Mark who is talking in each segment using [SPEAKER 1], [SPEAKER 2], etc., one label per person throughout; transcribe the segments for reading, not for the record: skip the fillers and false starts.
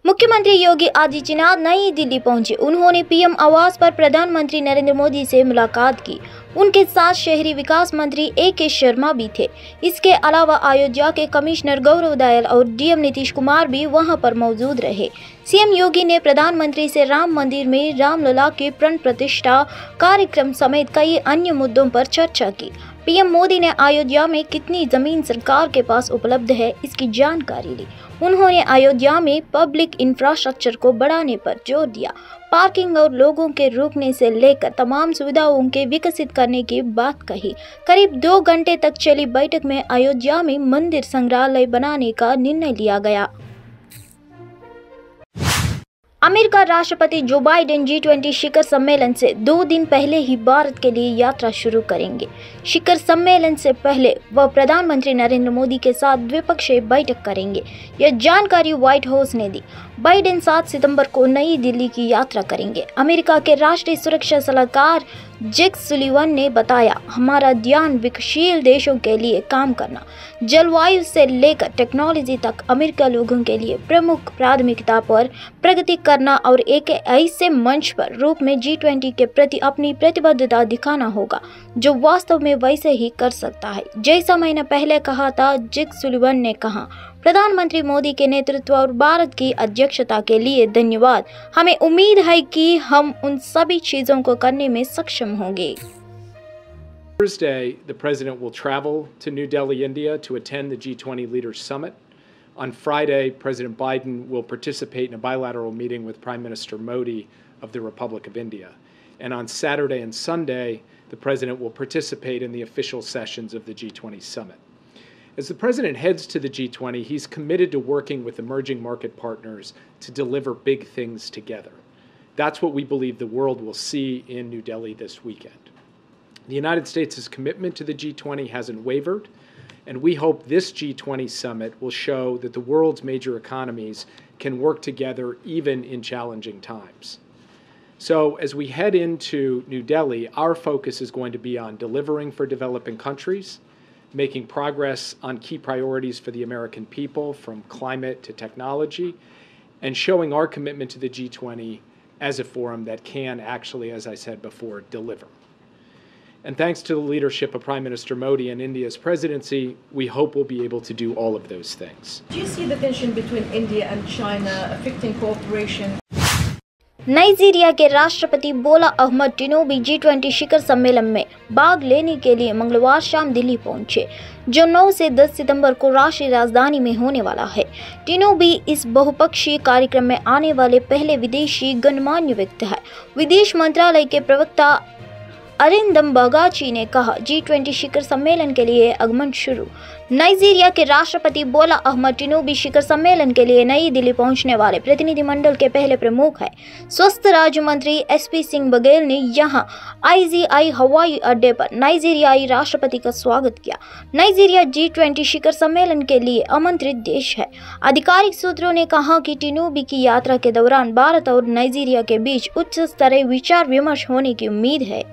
[SPEAKER 1] मुख्यमंत्री योगी आदित्यनाथ नई दिल्ली पहुंचे। उन्होंने पीएम आवास पर प्रधानमंत्री नरेंद्र मोदी से मुलाकात की। उनके साथ शहरी विकास मंत्री ए.के. शर्मा भी थे। इसके अलावा अयोध्या के कमिश्नर गौरव दयाल और डीएम नीतीश कुमार भी वहां पर मौजूद रहे। सीएम योगी ने प्रधानमंत्री से राम मंदिर में रामलला के प्राण प्रतिष्ठा कार्यक्रम समेत कई अन्य मुद्दों पर चर्चा की। पीएम मोदी ने अयोध्या में कितनी जमीन सरकार के पास उपलब्ध है, इसकी जानकारी ली। उन्होंने अयोध्या में पब्लिक इंफ्रास्ट्रक्चर को बढ़ाने पर जोर दिया। पार्किंग और लोगों के रुकने से लेकर तमाम सुविधाओं के विकसित करने की बात कही। करीब 2 घंटे तक चली बैठक में अयोध्या में मंदिर संग्रहालय बनाने का निर्णय लिया गया। अमेरिका राष्ट्रपति जो बाइडेन G20 शिखर सम्मेलन से 2 दिन पहले ही भारत के लिए यात्रा शुरू करेंगे। शिखर सम्मेलन से पहले वह प्रधानमंत्री नरेंद्र मोदी के साथ द्विपक्षीय बैठक करेंगे। यह जानकारी व्हाइट हाउस ने दी। बाइडेन 7 सितंबर को नई दिल्ली की यात्रा करेंगे। अमेरिका के राष्ट्रीय सुरक्षा सलाहकार जेक सुलिवन ने बताया, हमारा ध्यान विकासशील देशों के लिए काम करना, जलवायु से लेकर टेक्नोलॉजी तक अमेरिका लोगों के लिए प्रमुख प्राथमिकता पर प्रगति करना और एक ऐसे मंच पर रूप में G20 के प्रति अपनी प्रतिबद्धता दिखाना होगा जो वास्तव में वैसे ही कर सकता है। जैसा मैंने पहले कहा था, जेक सुलिवन ने कहा, प्रधानमंत्री मोदी के नेतृत्व और भारत की अध्यक्षता के लिए धन्यवाद। हमें उम्मीद है कि हम उन सभी चीजों को करने में सक्षम होंगे।
[SPEAKER 2] Thursday, the President will travel to New Delhi, India to attend the G20 Leaders Summit. On Friday, President Biden will participate in a bilateral meeting with Prime Minister Modi of the Republic of India. And on Saturday and Sunday, the President will participate in the official sessions of the G20 Summit. As the President heads to the G20, he's committed to working with emerging market partners to deliver big things together. That's what we believe the world will see in New Delhi this weekend. The United States' commitment to the G20 hasn't wavered, and we hope this G20 summit will show that the world's major economies can work together even in challenging times. So as we head into New Delhi, our focus is going to be on delivering for developing countries, making progress on key priorities for the American people, from climate to technology, and showing our commitment to the G20 as a forum that can actually, as I said before, deliver. And thanks to the leadership of Prime Minister Modi and India's presidency, we hope we'll be able to do all of those things.
[SPEAKER 3] Do you see the tension between India and China affecting cooperation?
[SPEAKER 1] Nigeria के राष्ट्रपति बोला Ahmad टिनूबी G20 शिखर सम्मेलन में भाग लेने के लिए मंगलवार शाम दिल्ली पहुंचे, जो 9 से 10 सितंबर को राष्ट्रीय राजधानी में होने वाला है। टिनूबी इस बहुपक्षीय कार्यक्रम में आने वाले पहले विदेशी गणमान्य व्यक्ति है। विदेश मंत्रालय के प्रवक्ता अरिंदम बगाची ने कहा, G20 शिखर सम्मेलन के लिए आगमन शुरू। नाइजीरिया के राष्ट्रपति बोला अहमद टिनूबी शिखर सम्मेलन के लिए नई दिल्ली पहुंचने वाले प्रतिनिधिमंडल के पहले प्रमुख है। स्वास्थ्य राज्य मंत्री SP सिंह बघेल ने यहां IGI हवाई अड्डे पर नाइजीरियाई राष्ट्रपति का स्वागत किया। नाइजीरिया G20 शिखर सम्मेलन के लिए आमंत्रित देश है। आधिकारिक सूत्रों ने कहा कि टिनूबी की यात्रा के दौरान भारत और नाइजीरिया के बीच उच्च स्तरीय विचार विमर्श होने की उम्मीद है।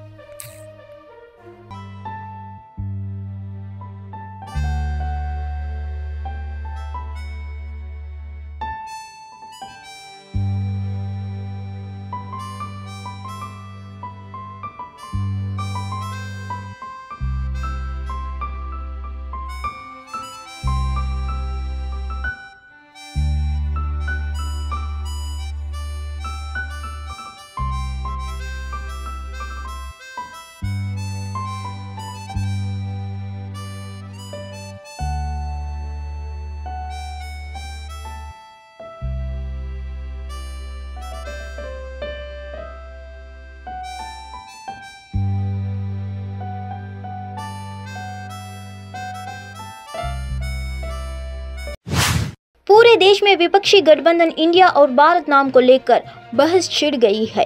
[SPEAKER 1] पूरे देश में विपक्षी गठबंधन इंडिया और भारत नाम को लेकर बहस छिड़ गई है।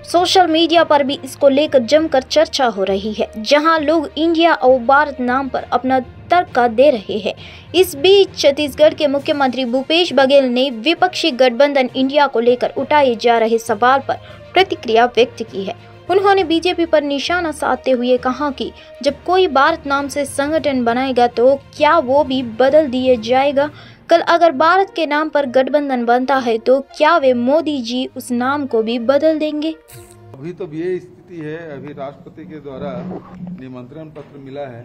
[SPEAKER 1] सोशल मीडिया पर भी इसको लेकर जमकर चर्चा हो रही है, जहां लोग इंडिया और भारत नाम पर अपना तर्क दे रहे हैं। इस बीच छत्तीसगढ़ के मुख्यमंत्री भूपेश बघेल ने विपक्षी गठबंधन इंडिया को लेकर उठाए जा रहे सवाल पर प्रतिक्रिया व्यक्त की है। उन्होंने बीजेपी पर निशाना साधते हुए कहा कि जब कोई भारत नाम से संगठन बनाएगा तो क्या वो भी बदल दिया जाएगा। कल अगर भारत के नाम पर गठबंधन बनता है तो क्या वे मोदी जी उस नाम को भी बदल देंगे?
[SPEAKER 4] अभी तो ये स्थिति है, अभी राष्ट्रपति के द्वारा निमंत्रण पत्र मिला है,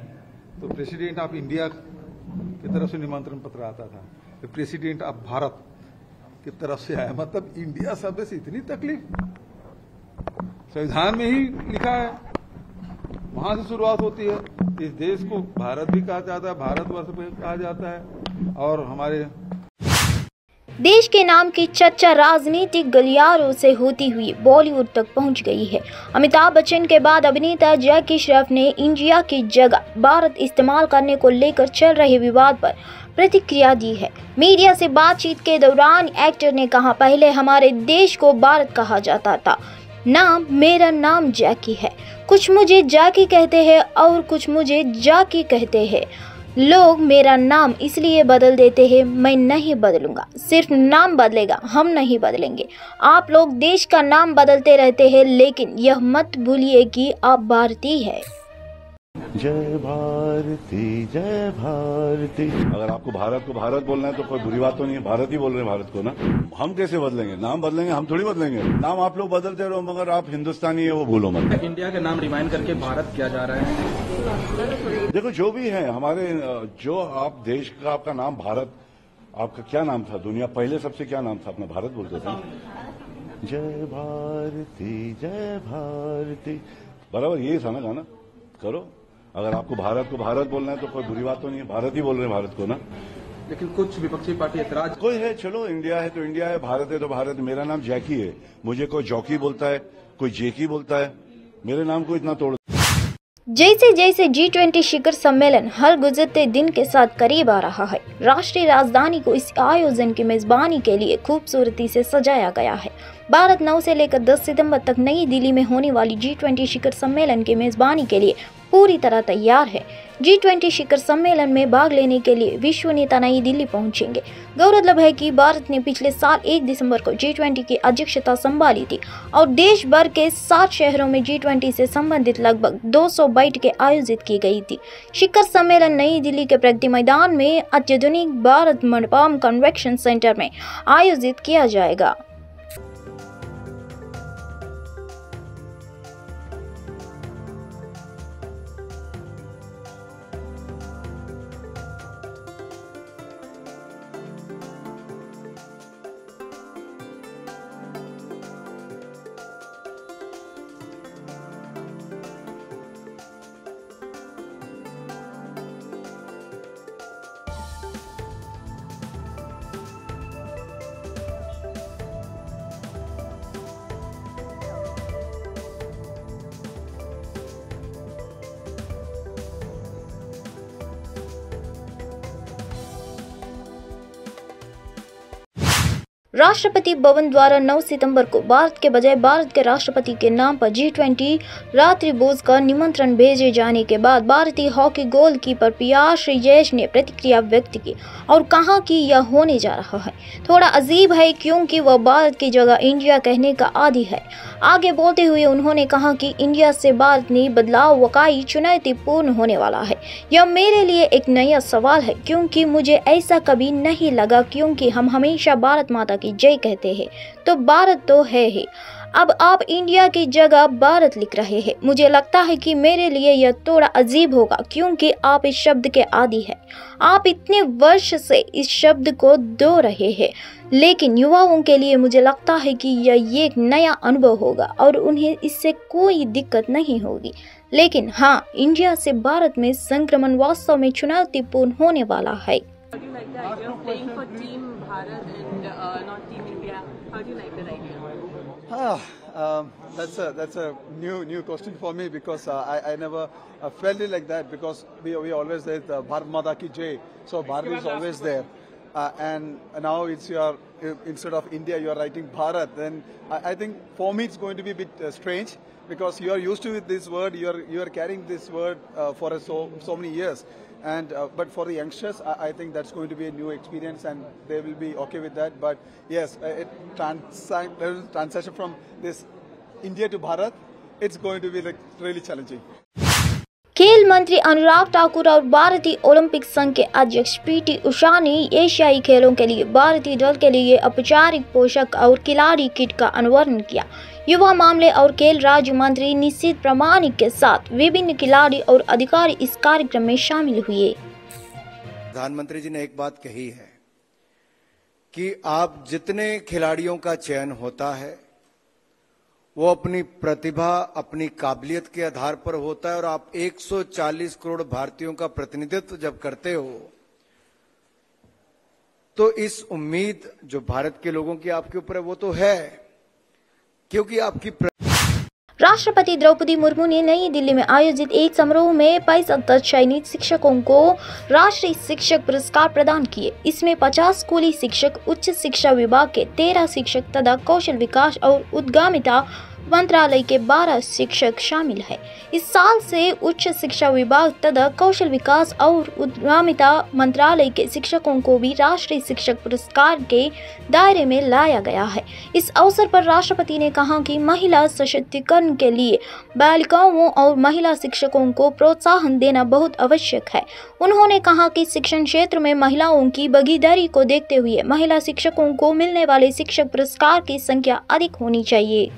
[SPEAKER 4] तो प्रेसिडेंट ऑफ इंडिया की तरफ से निमंत्रण पत्र आता था, तो प्रेसिडेंट ऑफ भारत की तरफ से आया। मतलब इंडिया शब्द से इतनी तकलीफ, संविधान में ही लिखा है, वहां से शुरुआत होती है। इस देश को भारत भी कहा जाता है, भारतवर्ष भी कहा जाता है, और हमारे
[SPEAKER 1] देश के नाम की चर्चा राजनीतिक गलियारों से होती हुई बॉलीवुड तक पहुंच गई है। अमिताभ बच्चन के बाद अभिनेता जैकी श्रॉफ ने इंडिया की जगह भारत इस्तेमाल करने को लेकर चल रहे विवाद पर प्रतिक्रिया दी है। मीडिया से बातचीत के दौरान एक्टर ने कहा, पहले हमारे देश को भारत कहा जाता था, मेरा नाम जैकी है, कुछ मुझे जैकी कहते हैं और कुछ मुझे जाकी कहते हैं। लोग मेरा नाम इसलिए बदल देते हैं, मैं नहीं बदलूंगा, सिर्फ नाम बदलेगा, हम नहीं बदलेंगे। आप लोग देश का नाम बदलते रहते हैं, लेकिन यह मत भूलिए कि आप भारतीय हैं।
[SPEAKER 5] जय भारती जय भारती। अगर आपको भारत को भारत बोलना है तो कोई बुरी बात तो नहीं है, भारत ही बोल रहे हैं भारत को ना। हम कैसे बदलेंगे? नाम बदलेंगे, हम थोड़ी बदलेंगे। नाम आप लोग बदलते रहो, मगर आप हिंदुस्तानी है वो भूलो मत।
[SPEAKER 6] इंडिया के नाम रिमाइंड करके भारत किया जा रहा है।
[SPEAKER 5] देखो जो भी है हमारे, जो आप देश का आपका नाम भारत, आपका क्या नाम था दुनिया पहले सबसे क्या नाम था? अपना भारत बोलते थे। जय भारती जय भारती, बराबर यही था ना गाना। करो, अगर आपको भारत को भारत बोलना है तो कोई बुरी बात तो नहीं है, भारत ही बोल रहे हैं भारत को ना।
[SPEAKER 6] लेकिन कुछ विपक्षी पार्टी ऐतराज
[SPEAKER 5] कोई है, चलो इंडिया है तो इंडिया है, भारत है तो भारत। मेरा नाम जैकी है, मुझे कोई जॉकी बोलता है, कोई जेकी बोलता है, मेरे नाम को इतना तोड़।
[SPEAKER 1] जैसे जैसे G20 शिखर सम्मेलन हर गुजरते दिन के साथ करीब आ रहा है, राष्ट्रीय राजधानी को इस आयोजन की मेजबानी के लिए खूबसूरती से सजाया गया है। भारत 9 से लेकर 10 सितंबर तक नई दिल्ली में होने वाली G20 शिखर सम्मेलन की मेजबानी के लिए पूरी तरह तैयार है। G20 शिखर सम्मेलन में भाग लेने के लिए विश्व नेता नई दिल्ली पहुंचेंगे। गौरतलब है कि भारत ने पिछले साल 1 दिसंबर को G20 की अध्यक्षता संभाली थी और देश भर के 7 शहरों में G20 से संबंधित लगभग 200 बैठकें आयोजित की गई थी। शिखर सम्मेलन नई दिल्ली के प्रगति मैदान में अत्याधुनिक भारत मंडपम कन्वेंशन सेंटर में आयोजित किया जाएगा। राष्ट्रपति भवन द्वारा 9 सितंबर को भारत के बजाय भारत के राष्ट्रपति के नाम पर G20 रात्रि भोज का निमंत्रण भेजे जाने के बाद भारतीय हॉकी गोलकीपर पियाश श्रीजेश ने प्रतिक्रिया व्यक्त की और कहा कि यह होने जा रहा है थोड़ा अजीब है, क्योंकि वह भारत की जगह इंडिया कहने का आदी है। आगे बोलते हुए उन्होंने कहा कि इंडिया से भारत में बदलाव वाकई चुनौतीपूर्ण होने वाला है। यह मेरे लिए एक नया सवाल है, क्योंकि मुझे ऐसा कभी नहीं लगा, क्योंकि हम हमेशा भारत माता की जय कहते हैं, तो भारत तो है ही। अब आप इंडिया की जगह भारत लिख रहे हैं। मुझे लगता है कि मेरे लिए यह थोड़ा अजीब होगा, क्योंकि आप इस शब्द के आदी हैं। आप इतने वर्ष से इस शब्द को दो रहे हैं, लेकिन युवाओं के लिए मुझे लगता है कि यह एक नया अनुभव होगा और उन्हें इससे कोई दिक्कत नहीं होगी। लेकिन हाँ, इंडिया से भारत में संक्रमण वास्तव में चुनौतीपूर्ण होने वाला है।
[SPEAKER 4] That's a new question for me, because I never felt it like that, because we always say Bharat Mata ki Jai, so Bharat is always there, and now it's your, instead of India you are writing Bharat. Then I think for me it's going to be a bit strange, because you are used to this word, you are carrying this word for so many years. And but for the youngsters, I think that's going to be a new experience, and they will be okay with that. But yes, transition from this India to Bharat, it's going to be like really challenging.
[SPEAKER 1] खेल मंत्री अनुराग ठाकुर और भारतीय Olympic संघ के अध्यक्ष PT Usha ने एशियाई खेलों के लिए भारतीय दल के लिए औपचारिक पोशाक और खिलाड़ी किट का अनावरण किया। युवा मामले और खेल राज्य मंत्री निशित प्रामाणिक के साथ विभिन्न खिलाड़ी और अधिकारी इस कार्यक्रम में शामिल हुए।
[SPEAKER 7] प्रधानमंत्री जी ने एक बात कही है कि आप जितने खिलाड़ियों का चयन होता है वो अपनी प्रतिभा, अपनी काबिलियत के आधार पर होता है, और आप 140 करोड़ भारतीयों का प्रतिनिधित्व जब करते हो तो इस उम्मीद जो भारत के लोगों की आपके ऊपर है वो तो है, क्योंकि आपकी
[SPEAKER 1] राष्ट्रपति द्रौपदी मुर्मू ने नई दिल्ली में आयोजित एक समारोह में 75 चयनित शिक्षकों को राष्ट्रीय शिक्षक पुरस्कार प्रदान किए। इसमें 50 स्कूली शिक्षक, उच्च शिक्षा विभाग के 13 शिक्षक तथा कौशल विकास और उद्यमिता मंत्रालय के 12 शिक्षक शामिल हैं। इस साल से उच्च शिक्षा विभाग तथा कौशल विकास और उद्यमिता मंत्रालय के शिक्षकों को भी राष्ट्रीय शिक्षक पुरस्कार के दायरे में लाया गया है। इस अवसर पर राष्ट्रपति ने कहा कि महिला सशक्तिकरण के लिए बालिकाओं और महिला शिक्षकों को प्रोत्साहन देना बहुत आवश्यक है। उन्होंने कहा कि शिक्षण क्षेत्र में महिलाओं की भागीदारी को देखते हुए महिला शिक्षकों को मिलने वाले शिक्षक पुरस्कार की संख्या अधिक होनी चाहिए।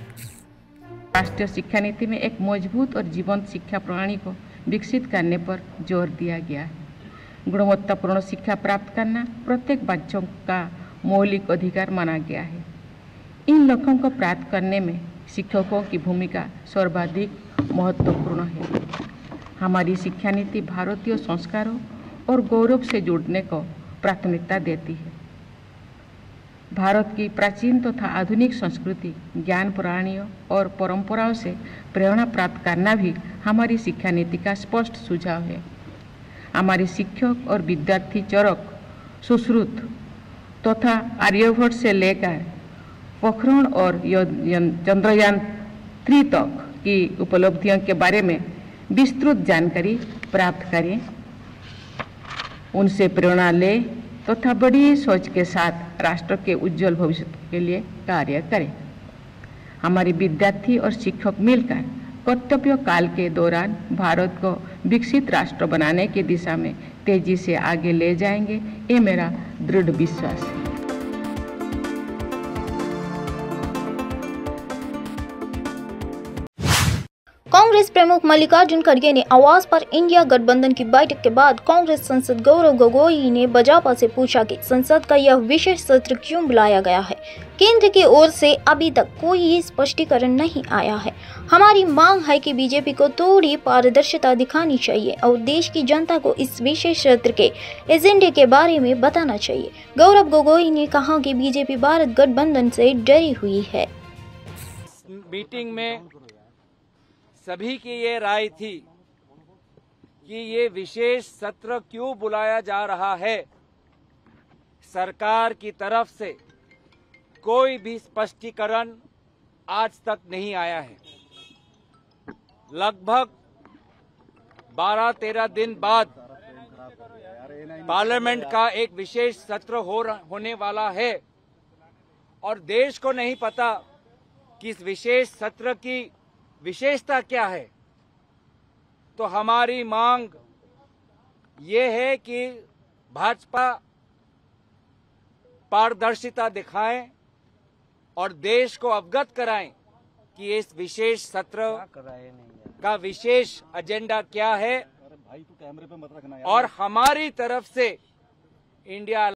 [SPEAKER 8] राष्ट्रीय शिक्षा नीति में एक मजबूत और जीवंत शिक्षा प्रणाली को विकसित करने पर जोर दिया गया है। गुणवत्तापूर्ण शिक्षा प्राप्त करना प्रत्येक बच्चों का मौलिक अधिकार माना गया है। इन लक्ष्यों को प्राप्त करने में शिक्षकों की भूमिका सर्वाधिक महत्वपूर्ण है। हमारी शिक्षा नीति भारतीय संस्कारों और गौरव से जुड़ने को प्राथमिकता देती है। भारत की प्राचीन तथा आधुनिक संस्कृति, ज्ञान प्रणालियों और परंपराओं से प्रेरणा प्राप्त करना भी हमारी शिक्षा नीति का स्पष्ट सुझाव है। हमारे शिक्षक और विद्यार्थी चरक, सुश्रुत तथा आर्यभट्ट से लेकर पोखरण और चंद्रयान 3 तक की उपलब्धियों के बारे में विस्तृत जानकारी प्राप्त करें, उनसे प्रेरणा लें तथा बड़ी सोच के साथ राष्ट्र के उज्जवल भविष्य के लिए कार्य करें। हमारे विद्यार्थी और शिक्षक मिलकर कर्तव्य काल के दौरान भारत को विकसित राष्ट्र बनाने की दिशा में तेजी से आगे ले जाएंगे, ये मेरा दृढ़ विश्वास है।
[SPEAKER 1] कांग्रेस प्रमुख मल्लिकार्जुन खड़गे ने आवास पर इंडिया गठबंधन की बैठक के बाद कांग्रेस सांसद गौरव गोगोई ने भाजपा से पूछा कि संसद का यह विशेष सत्र क्यों बुलाया गया है। केंद्र की ओर से अभी तक कोई स्पष्टीकरण नहीं आया है। हमारी मांग है कि बीजेपी को थोड़ी पारदर्शिता दिखानी चाहिए और देश की जनता को इस विशेष सत्र के एजेंडे के बारे में बताना चाहिए। गौरव गोगोई ने कहा कि बीजेपी भारत गठबंधन से डरी हुई है।
[SPEAKER 9] मीटिंग में सभी की ये राय थी कि ये विशेष सत्र क्यों बुलाया जा रहा है। सरकार की तरफ से कोई भी स्पष्टीकरण आज तक नहीं आया है। लगभग 12-13 दिन बाद पार्लियामेंट का एक विशेष सत्र होने वाला है और देश को नहीं पता कि इस विशेष सत्र की विशेषता क्या है। तो हमारी मांग ये है कि भाजपा पारदर्शिता दिखाएं और देश को अवगत कराएं कि इस विशेष सत्र का विशेष एजेंडा क्या है और हमारी तरफ से इंडिया